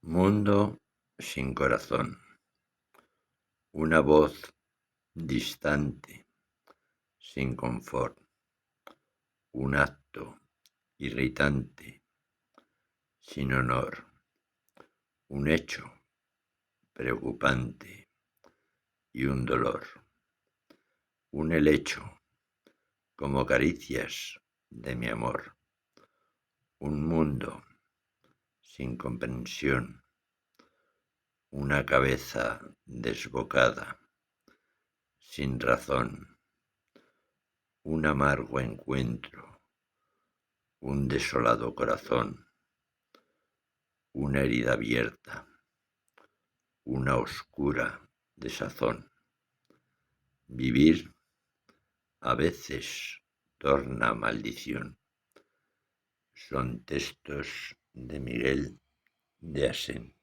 Mundo sin corazón. Una voz distante, sin confort. Un acto irritante, sin honor. Un hecho preocupante y un dolor. Un helecho como caricias de mi amor. Un mundo sin comprensión. Una cabeza desbocada, sin razón. Un amargo encuentro, un desolado corazón, una herida abierta, una oscura desazón. Vivir a veces torna maldición. Son textos de Miguel de Asens.